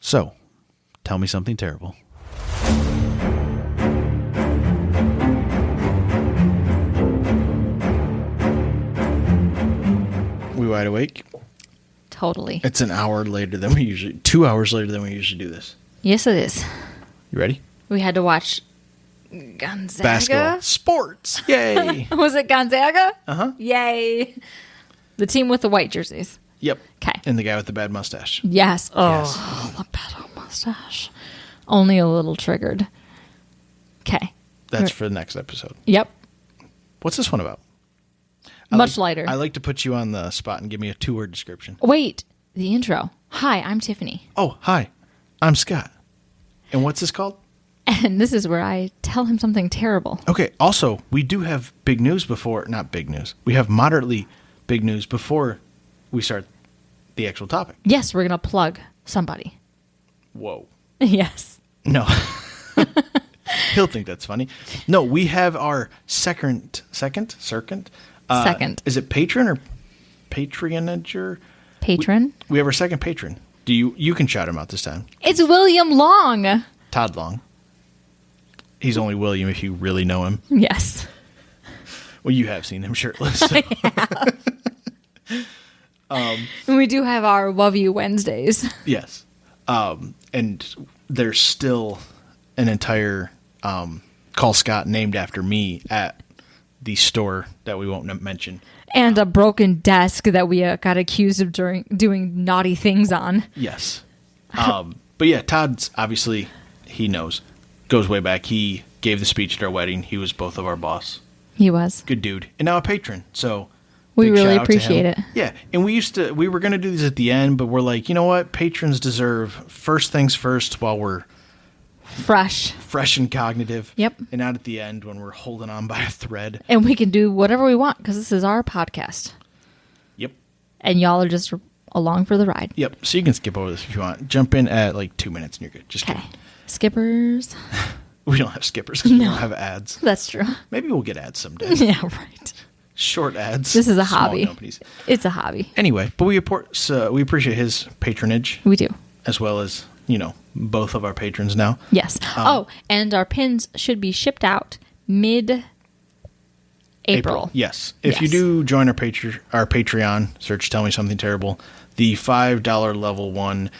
So, tell me something terrible. We wide awake? Totally. It's an hour later than we usually... 2 hours later than we usually do this. Yes, it is. You ready? We had to watch Gonzaga. Basketball. Sports. Yay. Was it Gonzaga? Uh-huh. Yay. The team with the white jerseys. Yep. Okay. And the guy with the bad mustache. Yes. Oh, Yes. the bad old mustache. Only a little triggered. Okay. That's for the next episode. Yep. What's this one about? Much lighter. I like to put you on the spot and give me a 2-word description. Wait. The intro. Hi, I'm Tiffany. Oh, hi. I'm Scott. And what's this called? And this is where I tell him something terrible. Okay. Also, we do have big news before... Not big news. We have moderately big news before we start the actual topic. Yes, we're going to plug somebody. Whoa. Yes. No. He'll think that's funny. No, we have our second. Is it patron or patronage? Patron? We have our second patron. You can shout him out this time. It's William Long. Todd Long. He's only William if you really know him. Yes. Well, you have seen him shirtless. So. And we do have our Love You Wednesdays. Yes. And there's still an entire Call Scott named after me at the store that we won't mention. And a broken desk that we got accused of doing naughty things on. Yes. But yeah, Todd's obviously, he knows. Goes way back. He gave the speech at our wedding. He was both of our boss. He was. Good dude. And now a patron. So we big really shout out to appreciate him. it. Yeah. And we were going to do these at the end, but we're like, you know what? Patrons deserve first things first while we're fresh and cognitive. Yep. And not at the end when we're holding on by a thread. And we can do whatever we want because this is our podcast. Yep. And y'all are just along for the ride. Yep. So you can skip over this if you want. Jump in at like 2 minutes and you're good. Just Okay. kidding. Skippers. We don't have skippers because we don't have ads. That's true. Maybe we'll get ads someday. Yeah, right. Short ads. This is a small hobby. Companies. It's a hobby. Anyway, but we appreciate his patronage. We do. As well as, both of our patrons now. Yes. And our pins should be shipped out mid-April. Yes. If you do join our Patreon, search Tell Me Something Terrible, the $5 level one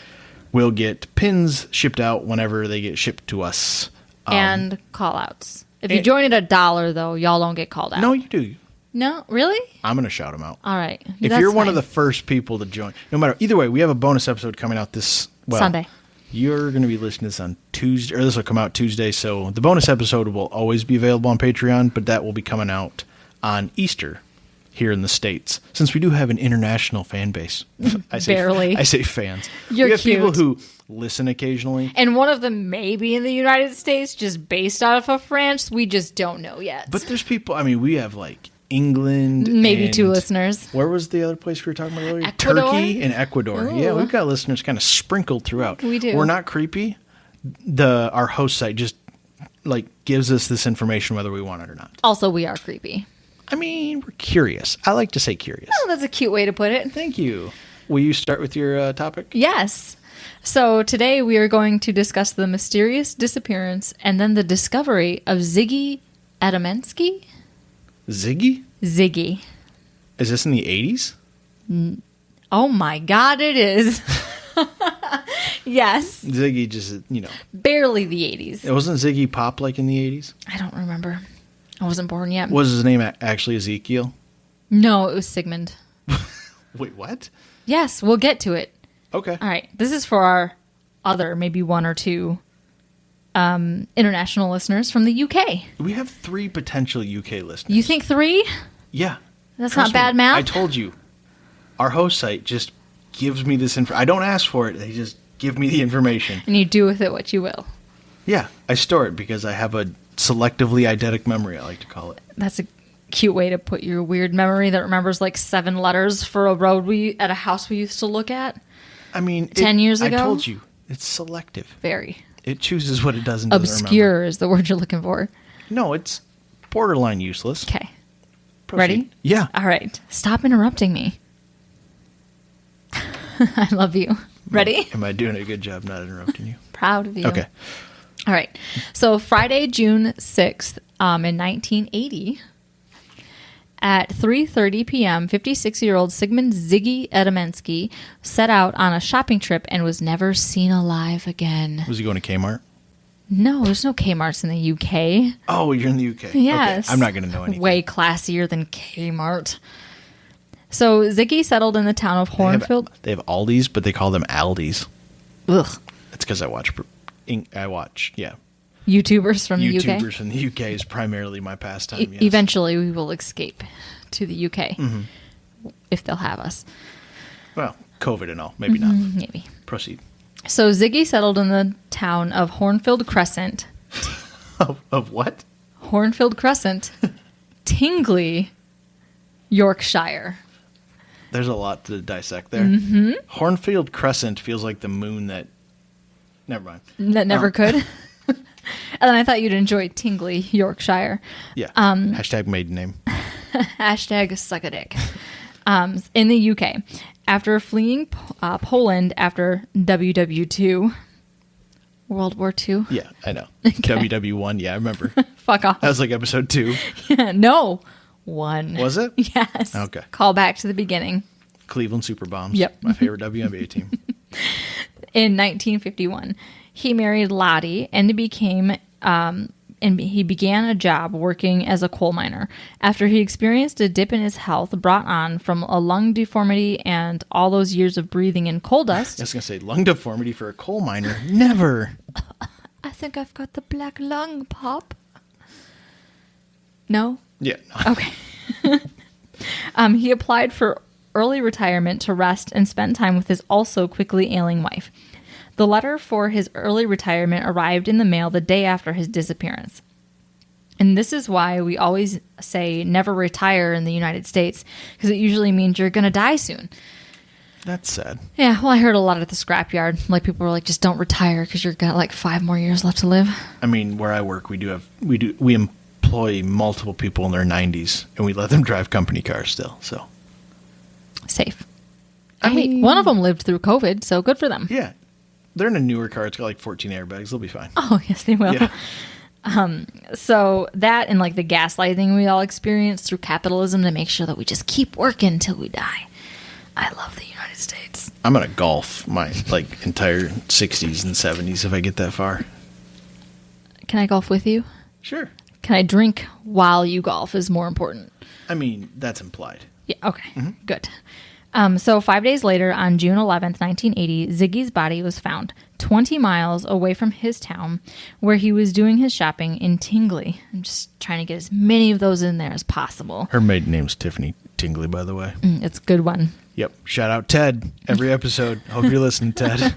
will get pins shipped out whenever they get shipped to us. And call-outs. If you join at $1, though, y'all don't get called out. No, you do. No? Really? I'm going to shout them out. All right. If you're one of the first people to join, no matter, either way, we have a bonus episode coming out Sunday. You're going to be listening to this on Tuesday, or this will come out Tuesday, so the bonus episode will always be available on Patreon, but that will be coming out on Easter here in the States, since we do have an international fan base. Barely. I say fans. You're we have cute. people who listen occasionally. And one of them may be in the United States, just based out of France. We just don't know yet. But there's people, we have like England. Maybe and 2 listeners. Where was the other place we were talking about earlier? Ecuador? Turkey and Ecuador. Ooh. Yeah, we've got listeners kind of sprinkled throughout. We do. We're not creepy. Our host site just gives us this information whether we want it or not. Also, we are creepy. We're curious. I like to say curious. Oh, that's a cute way to put it. Thank you. Will you start with your topic? Yes. So today we are going to discuss the mysterious disappearance and then the discovery of Ziggy Adamski. Ziggy? Ziggy. Is this in the 80s? Oh my God, it is. Yes. Ziggy just, Barely the 80s. It wasn't Ziggy Pop like in the 80s? I don't remember. I wasn't born yet. Was his name actually Ezekiel? No, it was Sigmund. Wait, what? Yes, we'll get to it. Okay. All right. This is for our other, maybe 1 or 2 international listeners from the UK. We have 3 potential UK listeners. You think 3? Yeah. That's Trust not bad me. math. I told you. Our host site just gives me this info. I don't ask for it. They just give me the information. And you do with it what you will. Yeah. I store it because I have a selectively eidetic memory, I like to call it. That's a cute way to put your weird memory that remembers 7 letters for a road at a house we used to look at. 10 years ago? I told you. It's selective. Very. It chooses what it does and doesn't Obscure remember. is the word you're looking for. No, it's borderline useless. Okay. Proceed. Ready? Yeah. All right. Stop interrupting me. I love you. Ready? Am I doing a good job not interrupting you? Proud of you. Okay. All right. So Friday, June 6th, in 1980, at 3:30 p.m., 56-year-old Sigmund Ziggy Adamski set out on a shopping trip and was never seen alive again. Was he going to Kmart? No, there's no Kmarts in the UK. Oh, you're in the UK. Yes. Okay. I'm not going to know anything. Way classier than Kmart. So Ziggy settled in the town of Hornfield. They have Aldi's, but they call them Aldi's. Ugh. That's because I watch, YouTubers from the UK. YouTubers from the UK is primarily my pastime, yes. Eventually, we will escape to the UK if they'll have us. Well, COVID and all. Maybe not. Maybe. Proceed. So Ziggy settled in the town of Hornfield Crescent. Of what? Hornfield Crescent, Tingley, Yorkshire. There's a lot to dissect there. Mm-hmm. Hornfield Crescent feels like the moon that... Never mind. That never could. And then I thought you'd enjoy Tingley, Yorkshire. Yeah. Hashtag maiden name. Hashtag suck a dick. In the UK. After fleeing Poland after WW2, World War II. Yeah, I know. Okay. WW1, yeah, I remember. Fuck off. That was like episode 2. Yeah, no. 1. Was it? Yes. Okay. Call back to the beginning. Cleveland Super Bombs. Yep. My favorite WNBA team. In 1951, he married Lottie and he began a job working as a coal miner. After he experienced a dip in his health brought on from a lung deformity and all those years of breathing in coal dust. I was going to say, lung deformity for a coal miner? Never. I think I've got the black lung, Pop. No? Yeah. No. Okay. He applied for early retirement to rest and spend time with his also quickly ailing wife. The letter for his early retirement arrived in the mail the day after his disappearance. And this is why we always say never retire in the United States, because it usually means you're going to die soon. That's sad. Yeah, well, I heard a lot at the scrapyard. Like, people were like, just don't retire because you've got like 5 more years left to live. I mean, where I work, we employ multiple people in their 90s, and we let them drive company cars still, so. Safe. I mean, one of them lived through COVID, so good for them. Yeah. They're in a newer car. It's got like 14 airbags. They'll be fine. Oh, yes, they will. Yeah. So that and like the gaslighting we all experience through capitalism to make sure that we just keep working until we die. I love the United States. I'm going to golf my like entire 60s and 70s if I get that far. Can I golf with you? Sure. Can I drink while you golf is more important? I mean, that's implied. Yeah, okay. Good. So 5 days later, on June 11th, 1980, Ziggy's body was found 20 miles away from his town where he was doing his shopping in Tingley. I'm just trying to get as many of those in there as possible. Her maiden name's Tiffany Tingley, by the way. It's a good one. Yep. Shout out Ted. Every episode. Hope you're listening, Ted.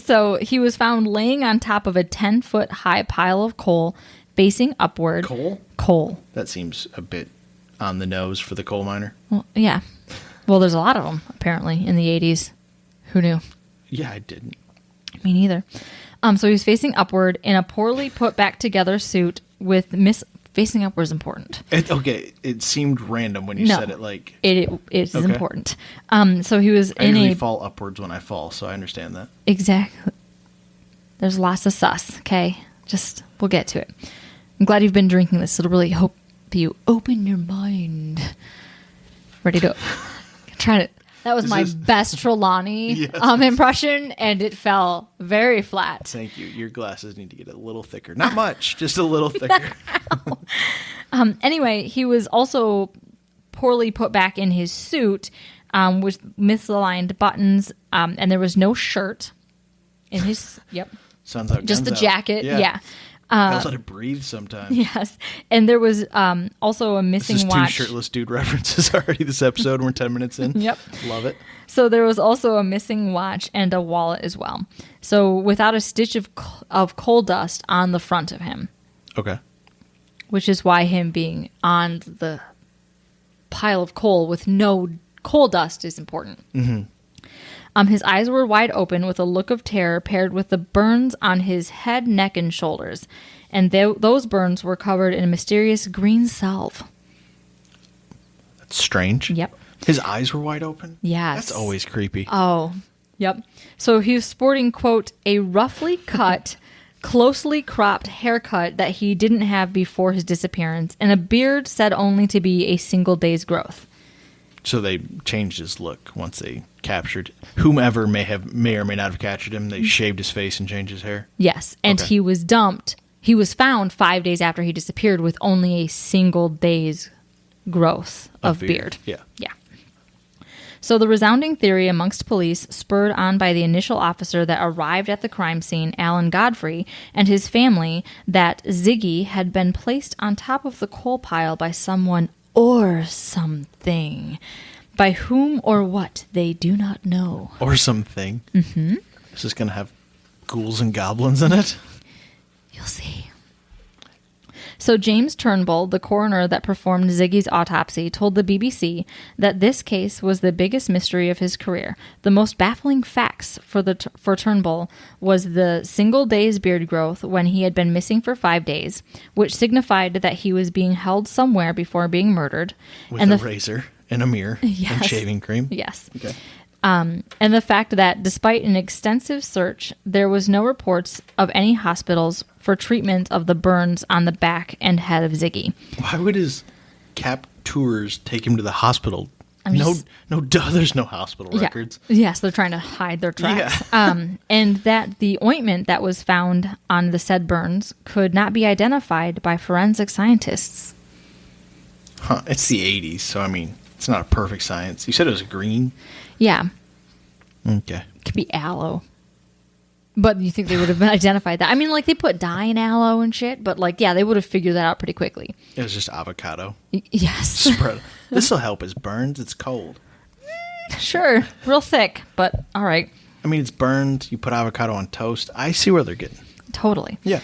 So he was found laying on top of a 10-foot high pile of coal facing upward. Coal? Coal. That seems a bit on the nose for the coal miner. Well, yeah. Well, there's a lot of them, apparently, in the 80s. Who knew? Yeah, I didn't. Me neither. So he was facing upward in a poorly put back together suit with facing upward is important. It seemed random when you said it. Like it is important. So he was I usually fall upwards when I fall, so I understand that. Exactly. There's lots of sus. Okay, we'll get to it. I'm glad you've been drinking this. It'll really help you open your mind. Ready to try to. That was my best Trelawney impression, and it fell very flat. Thank you. Your glasses need to get a little thicker. Not much, just a little thicker. Anyway, he was also poorly put back in his suit with misaligned buttons, and there was no shirt in his. Yep. Sounds like just the jacket. Yeah. Knows how to breathe sometimes. Yes. And there was also a missing watch. 2 shirtless dude references already this episode. We're 10 minutes in. Yep. Love it. So there was also a missing watch and a wallet as well. So without a stitch of coal dust on the front of him. Okay. Which is why him being on the pile of coal with no coal dust is important. Mm-hmm. His eyes were wide open with a look of terror paired with the burns on his head, neck, and shoulders. And those burns were covered in a mysterious green salve. That's strange. Yep. His eyes were wide open? Yes. That's always creepy. Oh, Yep. So he was sporting, quote, a roughly cut, closely cropped haircut that he didn't have before his disappearance, and a beard said only to be a single day's growth. So they changed his look once they captured whomever may or may not have captured him. They shaved his face and changed his hair. Yes, and he was dumped. He was found 5 days after he disappeared with only a single day's growth of beard. Yeah. So the resounding theory amongst police, spurred on by the initial officer that arrived at the crime scene, Alan Godfrey, and his family, that Ziggy had been placed on top of the coal pile by someone or something. By whom or what, they do not know. Or something. Mm-hmm. Is this going to have ghouls and goblins in it? You'll see. So James Turnbull, the coroner that performed Ziggy's autopsy, told the BBC that this case was the biggest mystery of his career. The most baffling facts for Turnbull was the single day's beard growth when he had been missing for 5 days, which signified that he was being held somewhere before being murdered. With a razor and a mirror and shaving cream? Yes. Okay. And the fact that despite an extensive search, there was no reports of any hospitals for treatment of the burns on the back and head of Ziggy. Why would his captors take him to the hospital? There's no hospital records. Yes, they're trying to hide their tracks. Yeah. And that the ointment that was found on the said burns could not be identified by forensic scientists. Huh, it's the 80s, so I mean, it's not a perfect science. You said it was green? Yeah. Okay. It could be aloe. But you think they would have identified that? I mean, like, they put dye in aloe and shit, but, like, yeah, they would have figured that out pretty quickly. It was just avocado. Yes. Spread. This will help his burns. It's cold. Sure. Real thick, but all right. I mean, it's burned. You put avocado on toast. I see where they're getting. Totally. Yeah.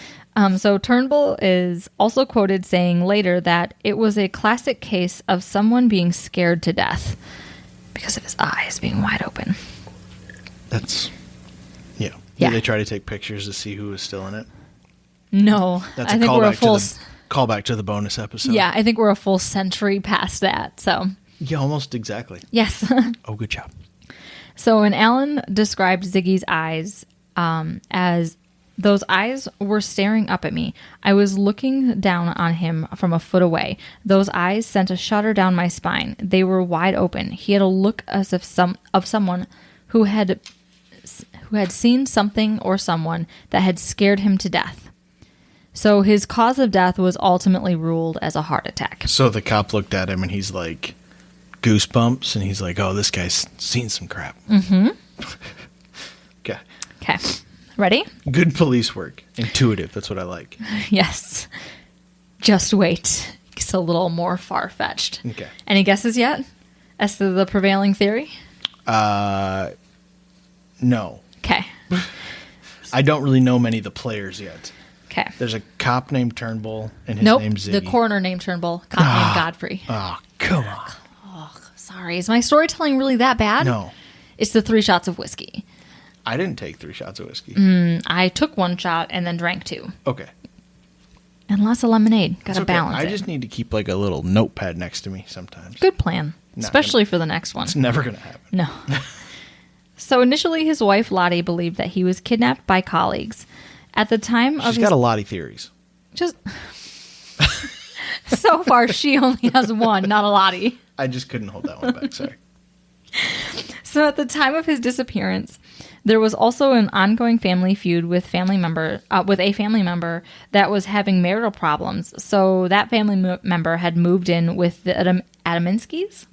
So Turnbull is also quoted saying later that it was a classic case of someone being scared to death because of his eyes being wide open. That's, yeah. Yeah. Did they try to take pictures to see who was still in it? No. That's a callback to the bonus episode. Yeah, I think we're a full century past that, so. Yeah, almost exactly. Yes. Oh, good job. So when Alan described Ziggy's eyes as those eyes were staring up at me. I was looking down on him from a foot away. Those eyes sent a shudder down my spine. They were wide open. He had a look as if someone who had seen something or someone that had scared him to death. So his cause of death was ultimately ruled as a heart attack. So the cop looked at him and he's like, goosebumps, and he's like, oh, this guy's seen some crap. Mm-hmm. Okay. Okay. Ready? Good police work. Intuitive. That's what I like. Yes. Just wait. It's a little more far-fetched. Okay. Any guesses yet as to the prevailing theory? No. Okay. I don't really know many of the players yet. Okay. There's a cop named Turnbull, and his name's Ziggy. The coroner named Turnbull, cop named Godfrey. Oh, come on. Oh, sorry. Is my storytelling really that bad? No. It's the 3 shots of whiskey. I didn't take 3 shots of whiskey. I took 1 shot and then drank 2. Okay. And lots of lemonade. Got to balance it. I just need to keep like a little notepad next to me sometimes. Good plan. Especially for the next one. It's never going to happen. No. So initially his wife Lottie believed that he was kidnapped by colleagues. At the time of She's got a lot of theories. Just so far she only has 1, not a Lottie. I just couldn't hold that one back, sorry. So at the time of his disappearance, there was also an ongoing family feud with a family member that was having marital problems. So that family member had moved in with the Adamskis.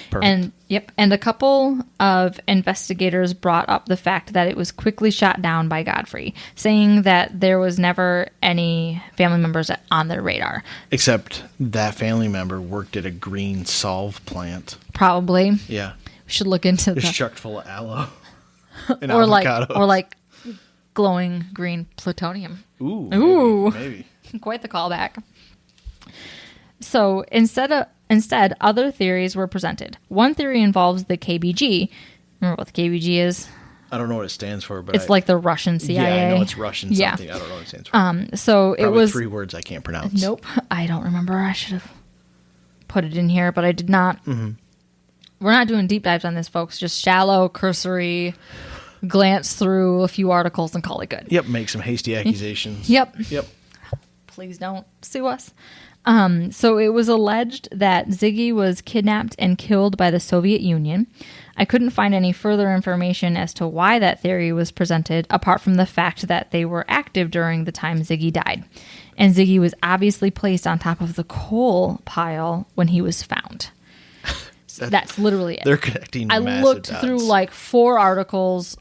Perfect. And a couple of investigators brought up the fact that it was quickly shot down by Godfrey, saying that there was never any family members on their radar. Except that family member worked at a green solve plant. Probably. Yeah. We should look into that. It's chucked full of aloe. And or avocados. like glowing green plutonium. Ooh. Maybe. Quite the callback. So instead, other theories were presented. One theory involves the KBG. Remember what the KBG is? I don't know what it stands for, but it's like the Russian CIA. Yeah, I know it's Russian something. I don't know what it stands for. So Probably it was 3 words I can't pronounce. Nope, I don't remember. I should have put it in here, but I did not. Mm-hmm. We're not doing deep dives on this, folks. Just shallow, cursory, glance through a few articles and call it good. Yep, make some hasty accusations. Yep. Yep. Please don't sue us. So it was alleged that Ziggy was kidnapped and killed by the Soviet Union. I couldn't find any further information as to why that theory was presented, apart from the fact that they were active during the time Ziggy died. And Ziggy was obviously placed on top of the coal pile when he was found. That's literally it. They're connecting I massive looked dots. through like 4 articles.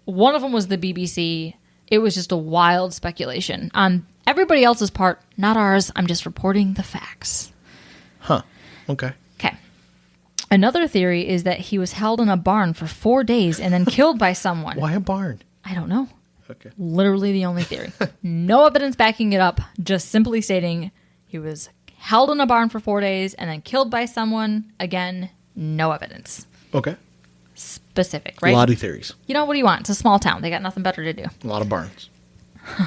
One of them was the BBC. It was just a wild speculation on everybody else's part, not ours. I'm just reporting the facts. Huh. Okay. Okay. Another theory is that he was held in a barn for 4 days and then killed by someone. Why a barn? I don't know. Okay. Literally the only theory. No evidence backing it up, just simply stating he was held in a barn for 4 days and then killed by someone. Again, no evidence. Okay. Specific, right? Lottie theories. You know, what do you want? It's a small town. They got nothing better to do. A lot of barns.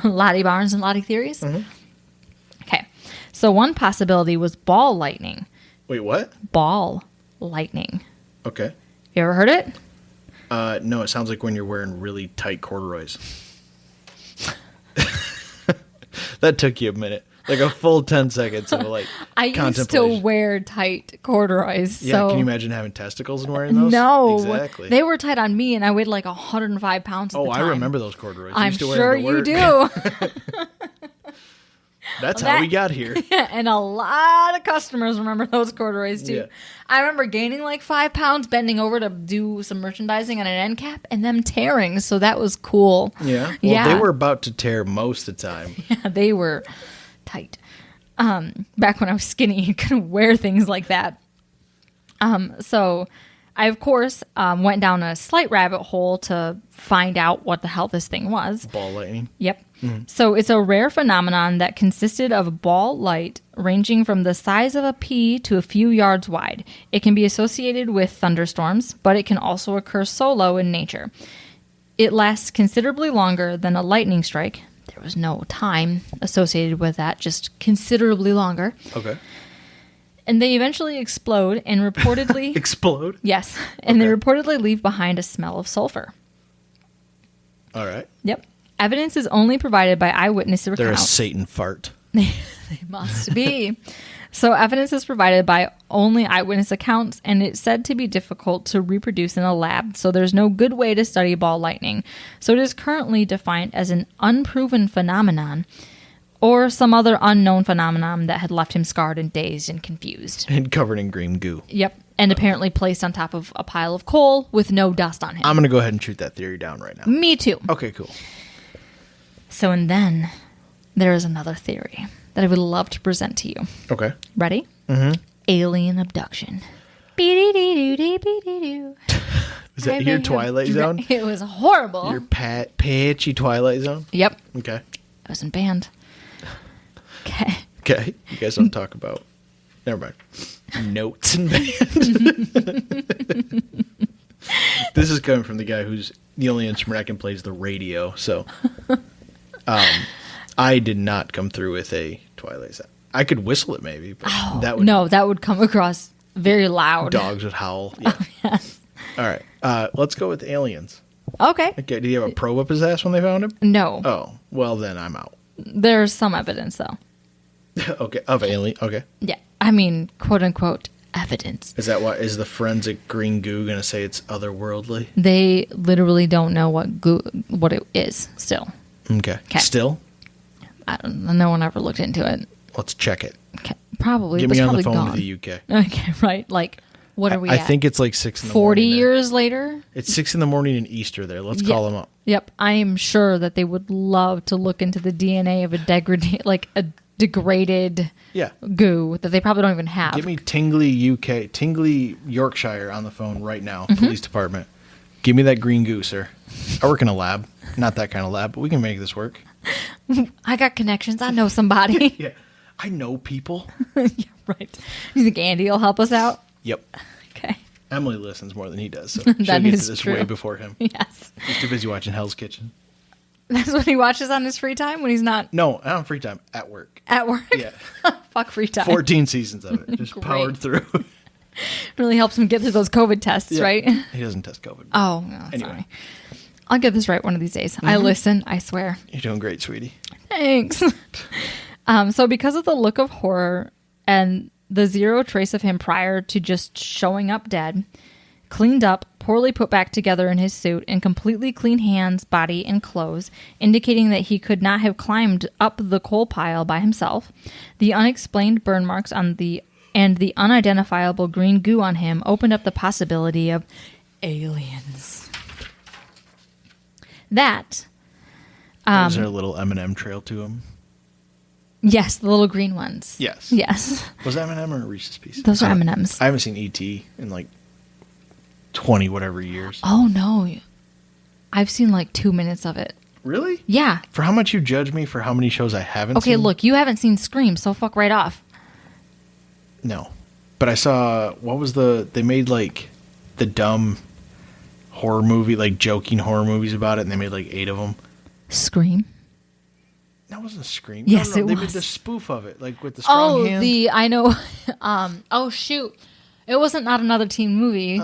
Lottie barns and Lottie theories? Mm-hmm. Okay. So one possibility was ball lightning. Wait, what? Ball lightning. Okay. You ever heard it? No, it sounds like when you're wearing really tight corduroys. That took you a minute. Like a full 10 seconds of like I used to contemplation. wear tight corduroys. Yeah, so can you imagine having testicles and wearing those? No. Exactly. They were tight on me and I weighed like 105 pounds at the time. I remember those corduroys. I I'm used to wear sure them to you work. do. That's how we got here. And a lot of customers remember those corduroys too. Yeah. I remember gaining like 5 pounds, bending over to do some merchandising on an end cap, and them tearing. So that was cool. Yeah. Well, Yeah. they were about to tear most of the time. Yeah, they were tight. Back when I was skinny, you couldn't wear things like that. So I, of course, went down a slight rabbit hole to find out what the hell this thing was. Ball lightning. Yep. So it's a rare phenomenon that consisted of ball light ranging from the size of a pea to a few yards wide. It can be associated with thunderstorms, but it can also occur solo in nature. It lasts considerably longer than a lightning strike. There was no time associated with that, just considerably longer. Okay. And they eventually explode and reportedly... Explode? Yes. And Okay. they reportedly leave behind a smell of sulfur. All right. Yep. Evidence is only provided by eyewitness accounts. They're a Satan fart. They must be. So evidence is provided by only eyewitness accounts, and it's said to be difficult to reproduce in a lab, so there's no good way to study ball lightning. So it is currently defined as an unproven phenomenon or some other unknown phenomenon that had left him scarred and dazed and confused. And covered in green goo. Yep. And apparently placed on top of a pile of coal with no dust on him. I'm going to go ahead and shoot that theory down right now. Me too. Okay, cool. So, and then there is another theory that I would love to present to you. Okay. Ready? Mm-hmm. Alien abduction. Be-dee-dee-doo-dee-be-dee-doo. Is that your Twilight Zone? It was horrible. Your patchy Twilight Zone? Yep. Okay. I was in band. Okay. Okay. You guys don't talk about... Never mind. Notes in band. This is coming from the guy who's the only instrument I can play is the radio. So, I did not come through with a Twilight Zone. I could whistle it maybe, but that would that would come across very loud. dogs would howl. Yeah. Yes. All right. Let's go with aliens. Okay. Okay. Did he have a probe up his ass when they found him? No. Oh, well then I'm out. There's some evidence, though. Okay. Of alien. Okay. Yeah. I mean, quote unquote, evidence. Is that what is the forensic green goo going to say it's otherworldly? They literally don't know what it is still. Okay. Still? I don't know. No one ever looked into it. Let's check it. Okay. Probably. Get It's me on the probably phone gone. to the UK. Okay, right. Like, what are we I at? think it's like 6 in the 40 morning. there. years later? It's 6 in the morning in Easter there. Let's call them up. Yep. I am sure that they would love to look into the DNA of a degraded Yeah. goo that they probably don't even have. Give me Tingley, Yorkshire on the phone right now. Mm-hmm. Police department. Give me that green goo, sir. I work in a lab. Not that kind of lab, but we can make this work. I got connections. I know somebody. Yeah. I know people. Yeah, right. You think Andy will help us out? Yep. Okay. Emily listens more than he does, so she'll That get is to this true. way before him. Yes. He's too busy watching Hell's Kitchen. That's what he watches on his free time when he's not No, I don't have free time. At work. at work. Yeah. Fuck free time. 14 seasons of it. Just Great. powered through. Really helps him get through those COVID tests, right? He doesn't test COVID. Oh, no, anyway. Sorry. I'll get this right one of these days. I listen, I swear. You're doing great, sweetie. Thanks. So because of the look of horror and the zero trace of him prior to just showing up dead, cleaned up, poorly put back together in his suit, and completely clean hands, body, and clothes, indicating that he could not have climbed up the coal pile by himself, the unexplained burn marks on the unidentifiable green goo on him opened up the possibility of aliens. That. Was there a little M&M trail to him? Yes, the little green ones. Yes. Yes. Was that M&M or a Reese's Piece? Those are M&Ms. I haven't seen E.T. in like 20 whatever years. Oh, no. I've seen like 2 minutes of it. Really? Yeah. For how much you judge me for how many shows I haven't seen? Okay, look, you haven't seen Scream, so fuck right off. No. But I saw, they made like the dumb horror movie, like joking horror movies about it, and they made like 8 of them. Scream? That wasn't a Scream. Yes, no, it they was. They made the spoof of it, like with the strong hand. I know. Oh, shoot. It wasn't Not Another Teen Movie.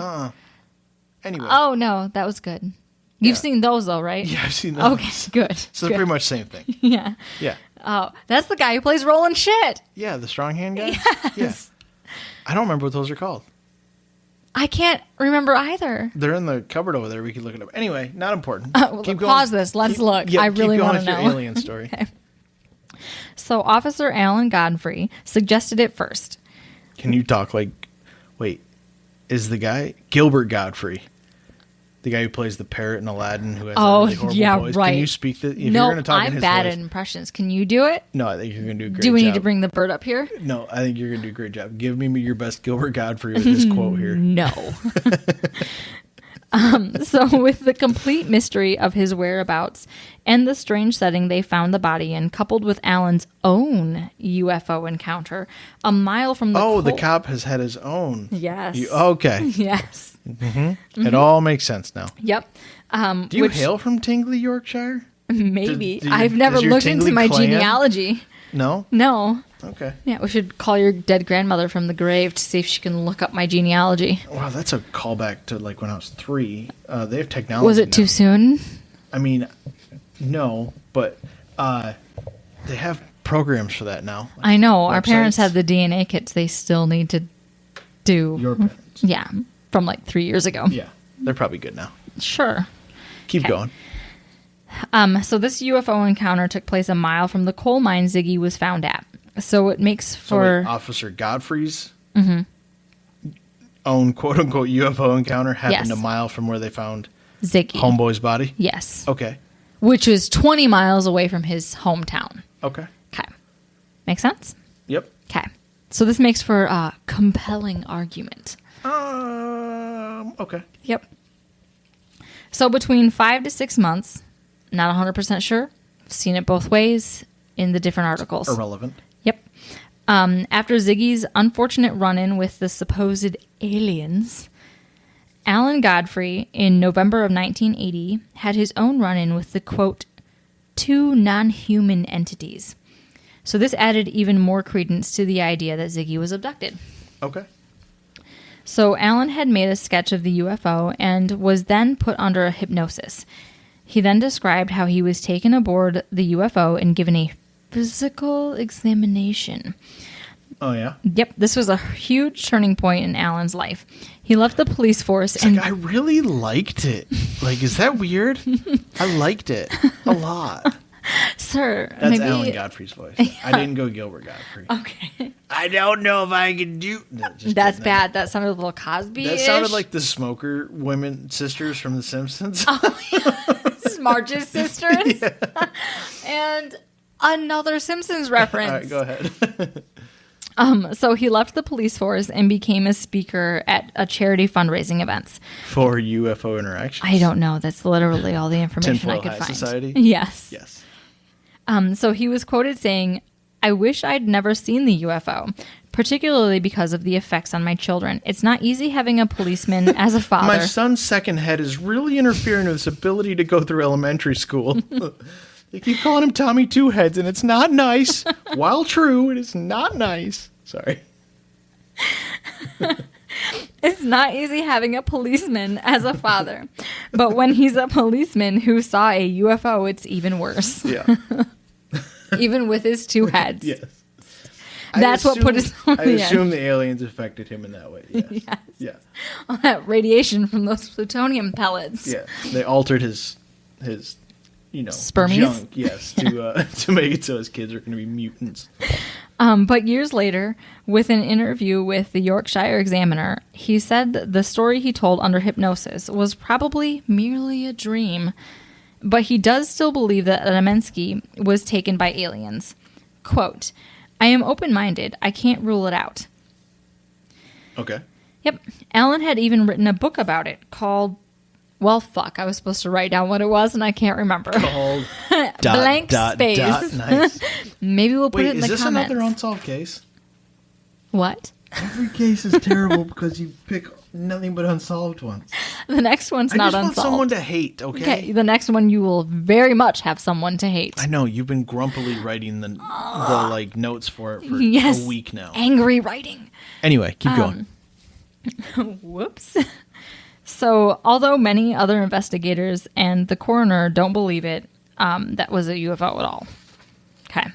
Anyway. Oh, no, that was good. You've seen those, though, right? Yeah, I've seen those. Okay, good. So they're pretty much the same thing. Yeah. Yeah. Oh, that's the guy who plays Roland Shit. Yeah, the strong hand guy? Yes. Yeah. I don't remember what those are called. I can't remember either. They're in the cupboard over there. We can look it up. Anyway, not important. Keep going. Pause this. Let's look. I really want to know. Keep going with your alien story. Okay. So Officer Alan Godfrey suggested it first. Can you talk like... Wait. Is the guy... Gilbert Godfrey. The guy who plays the parrot in Aladdin who has that really horrible voice. Right. Can you speak the... No, I'm bad at impressions. Can you do it? No, I think you're going to do a great job. Do we need to bring the bird up here? No, I think you're going to do a great job. Give me your best Gilbert Godfrey with this quote here. No. So with the complete mystery of his whereabouts and the strange setting they found the body in, coupled with Alan's own UFO encounter a mile from the the cop has had his own. Yes. Okay. Yes. Mm-hmm. It all makes sense now. Yep. Do you hail from Tingley, Yorkshire? Maybe. I've never looked into my genealogy. No? No. Okay. Yeah, we should call your dead grandmother from the grave to see if she can look up my genealogy. Wow, that's a callback to like when I was 3. They have technology. Was it now. too soon? I mean, no, but they have programs for that now. Like I know. websites. Our parents had the DNA kits they still need to do. Your parents? Yeah, from like 3 years ago. Yeah, they're probably good now. Sure. Keep going. So this UFO encounter took place a mile from the coal mine Ziggy was found at. So it makes for... Officer Godfrey's own quote-unquote UFO encounter happened a mile from where they found Ziggy. Homeboy's body? Yes. Okay. Which is 20 miles away from his hometown. Okay. Okay. Make sense? Yep. Okay. So this makes for a compelling argument. Okay. Yep. So between 5 to 6 months, not 100% sure. I've seen it both ways in the different articles. Irrelevant. Yep. After Ziggy's unfortunate run-in with the supposed aliens, Alan Godfrey, in November of 1980, had his own run-in with the, quote, 2 non-human entities. So this added even more credence to the idea that Ziggy was abducted. Okay. So Alan had made a sketch of the UFO and was then put under a hypnosis. He then described how he was taken aboard the UFO and given a physical examination. Oh, yeah? Yep, this was a huge turning point in Alan's life. He left the police force and... Like, I really liked it. Like, is that weird? I liked it a lot. Sir, that's maybe... Alan Godfrey's voice. Yeah. I didn't go Gilbert Godfrey. Okay. I don't know if I can do... No, that's bad. That sounded a little Cosby-ish. That sounded like the smoker women sisters from The Simpsons. Oh, yeah. Marge's sisters. Yeah. And another Simpsons reference. All right, go ahead. So he left the police force and became a speaker at a charity fundraising events. For UFO interactions? I don't know. That's literally all the information Tinfoil I could High find. Society? Yes. Yes. So he was quoted saying, "I wish I'd never seen the UFO, particularly because of the effects on my children. It's not easy having a policeman as a father." My son's second head is really interfering with his ability to go through elementary school. They keep calling him Tommy Two Heads, and it's not nice. While true, it is not nice. Sorry. It's not easy having a policeman as a father. But when he's a policeman who saw a UFO, it's even worse. Yeah. Even with his two heads. Yes. That's what put us on I the assume edge. the aliens affected him in that way. Yes. Yes. Yeah. All that radiation from those plutonium pellets. Yeah. They altered his Spermies? junk, yes, to make it so his kids are going to be mutants. But years later, with an interview with the Yorkshire Examiner, he said the story he told under hypnosis was probably merely a dream. But he does still believe that Adamski was taken by aliens. Quote, I am open-minded. I can't rule it out. Okay. Yep. Alan had even written a book about it called, well, fuck. I was supposed to write down what it was, and I can't remember. Called Blank space. Nice. Maybe we'll put Wait, it in the comments. is this another unsolved case? What? Every case is terrible because you pick nothing but unsolved ones. The next one's not unsolved. I just want someone to hate, okay? The next one you will very much have someone to hate. I know, you've been grumpily writing the notes for it for yes, a week now. Angry writing. Anyway, keep going. Whoops. So, although many other investigators and the coroner don't believe it, that was a UFO at all. Okay.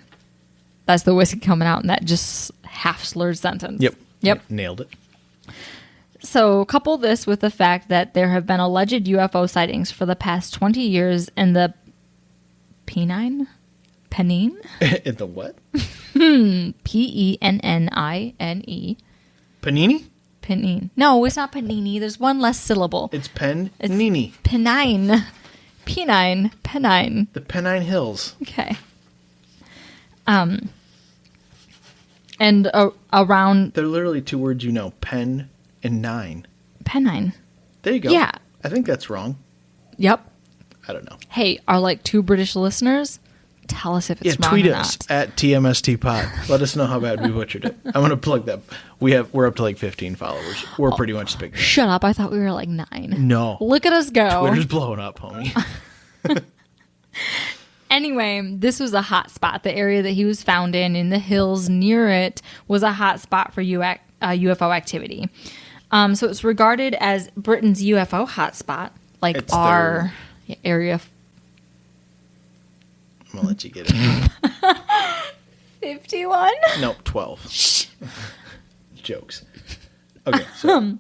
That's the whiskey coming out in that just half-slurred sentence. Yep. Nailed it. So, couple this with the fact that there have been alleged UFO sightings for the past 20 years in the Pennine? In the what? Pennine. Panini? Pennine. No, it's not Panini. There's one less syllable. It's Pennini. Pennine. Pennine. The Pennine Hills. Okay. And around... They're literally two words you know. Pen and nine. Pennine. There you go. Yeah. I think that's wrong. Yep. I don't know. Hey, our two British listeners, tell us if it's wrong tweet or us not. at TMSTpod. Let us know how bad we butchered it. I'm going to plug that. We're up to 15 followers. We're pretty much big. Shut up. I thought we were 9. No. Look at us go. Twitter's blowing up, homie. Anyway, this was a hot spot. The area that he was found in the hills near it, was a hot spot for UFO activity. So it's regarded as Britain's UFO hotspot, It's our area. I'm going to let you get it. 51? Nope, 12. Jokes. Okay, so.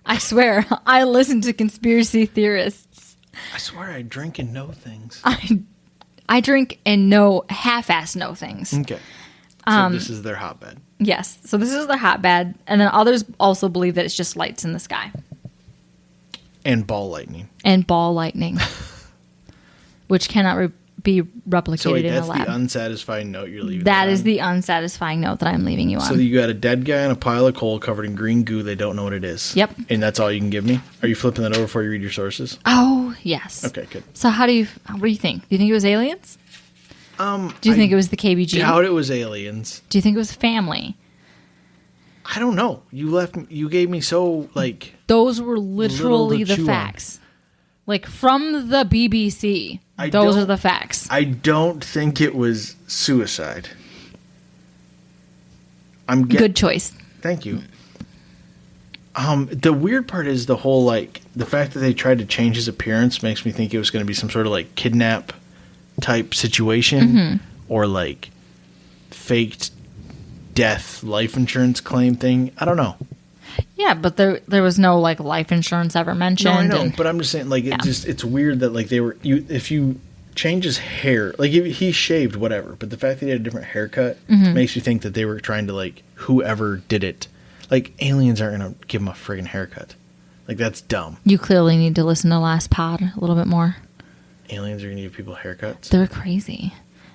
I swear, I listen to conspiracy theorists. I swear I drink and know things. I drink and know half-ass know things. Okay. So this is their hotbed. Yes. So this is their hotbed. And then others also believe that it's just lights in the sky. And ball lightning. Which cannot be replicated So wait, in a that's lab. the unsatisfying note you're leaving. That is the unsatisfying note that I'm leaving you on. So you got a dead guy on a pile of coal covered in green goo. They don't know what it is. Yep. And that's all you can give me? Are you flipping that over before you read your sources? Oh, yes. Okay, good. So what do you think? Do you think it was aliens? Do you think it was the KBG? Doubt it was aliens. Do you think it was family? I don't know. You gave me so Those were literally the facts. From the BBC. Those are the facts. I don't think it was suicide. Good choice. Thank you. The weird part is the whole the fact that they tried to change his appearance makes me think it was going to be some sort of kidnap type situation or faked death life insurance claim thing. I don't know. Yeah, but there was no life insurance ever mentioned. No, I know, but I'm just saying it's weird that they were if you change his hair, if he shaved whatever, but the fact that he had a different haircut makes you think that they were trying to whoever did it. Aliens aren't going to give him a friggin' haircut. That's dumb. You clearly need to listen to Last Pod a little bit more. Aliens are going to give people haircuts? They're crazy.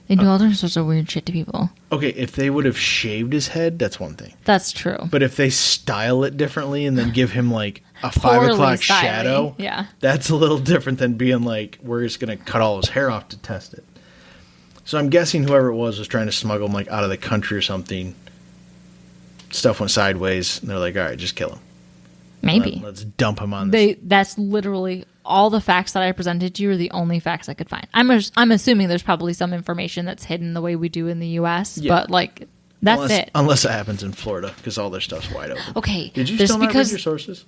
They do all sorts of weird shit to people. Okay, if they would have shaved his head, that's one thing. That's true. But if they style it differently and then give him a 5 o'clock shadow, yeah, that's a little different than being we're just going to cut all his hair off to test it. So I'm guessing whoever it was trying to smuggle him out of the country or something. Stuff went sideways, and they're all right, just kill him. Maybe. Let's dump him on this. That's literally all the facts that I presented to you are the only facts I could find. I'm assuming there's probably some information that's hidden the way we do in the U.S., but That's it. Unless it happens in Florida, because all their stuff's wide open. Okay. Did you still not read your sources?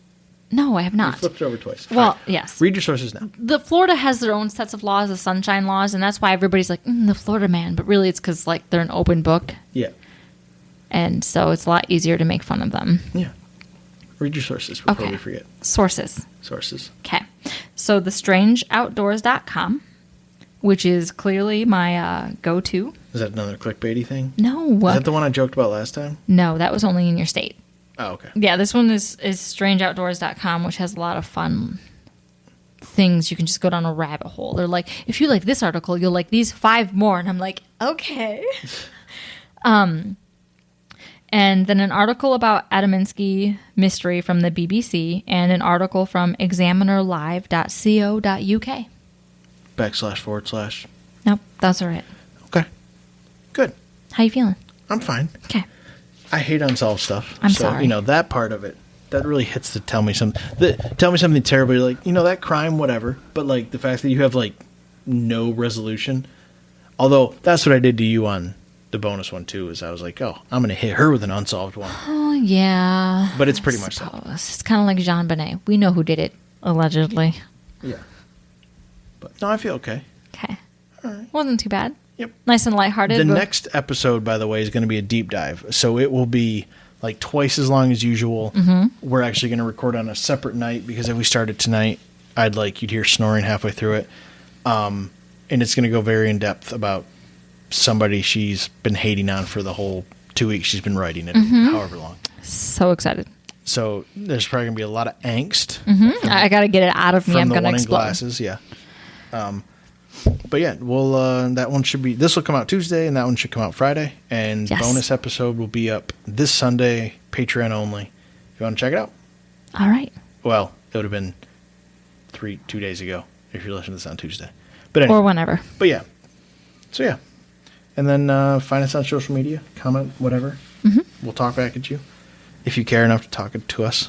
No, I have not. You flipped it over twice. Well, yes. Read your sources now. The Florida has their own sets of laws, the sunshine laws, and that's why everybody's like, the Florida man. But really, it's because like they're an open book. Yeah. And so it's a lot easier to make fun of them. Yeah. Read your sources before we forget. Sources. Okay. So thestrangeoutdoors.com, which is clearly my go-to. Is that another clickbaity thing? No. Is that the one I joked about last time? No, that was only in your state. Oh, okay. Yeah, this one is strangeoutdoors.com, which has a lot of fun things. You can just go down a rabbit hole. They're like, if you like this article, you'll like these 5 more. And I'm like, okay. And then an article about Adamski mystery from the BBC and an article from examinerlive.co.uk. // Nope, those are it. Okay. Good. How you feeling? I'm fine. Okay. I hate unsolved stuff. I'm sorry. That part of it, that really hits to tell me something. Tell me something terrible. You're like, that crime, whatever. But, like, the fact that you have, like, no resolution. Although, that's what I did to you on the bonus one, too, is I was like, oh, I'm going to hit her with an unsolved one. Oh, yeah. But it's pretty much so. It's kind of like Jean Bonnet. We know who did it, allegedly. Yeah. But, no, I feel okay. Okay. All right. Wasn't too bad. Yep. Nice and lighthearted. The next episode, by the way, is going to be a deep dive. So it will be like twice as long as usual. Mm-hmm. We're actually going to record on a separate night because if we started tonight, you'd hear snoring halfway through it. And it's going to go very in depth about somebody she's been hating on for the whole 2 weeks she's been writing it, however long. So excited. So there's probably going to be a lot of angst. Mm-hmm. I got to get it out of me. I'm going to explode. Glasses, yeah. But yeah, that one should be. This will come out Tuesday, and that one should come out Friday. And bonus episode will be up this Sunday, Patreon only. If you want to check it out. All right. Well, it would have been 2 days ago if you're listening to this on Tuesday. But anyway, or whenever. But yeah. So yeah, and then find us on social media, comment, whatever. Mm-hmm. We'll talk back at you if you care enough to talk to us.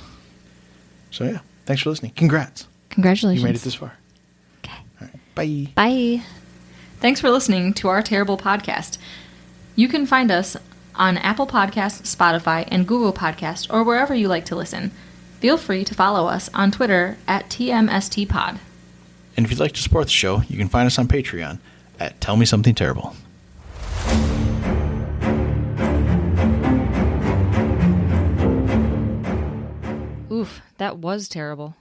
So yeah, thanks for listening. Congrats. Congratulations. You made it this far. Bye. Bye. Thanks for listening to our terrible podcast. You can find us on Apple Podcasts, Spotify, and Google Podcasts, or wherever you like to listen. Feel free to follow us on Twitter at TMSTPod. And if you'd like to support the show, you can find us on Patreon at Tell Me Something Terrible. Oof, that was terrible.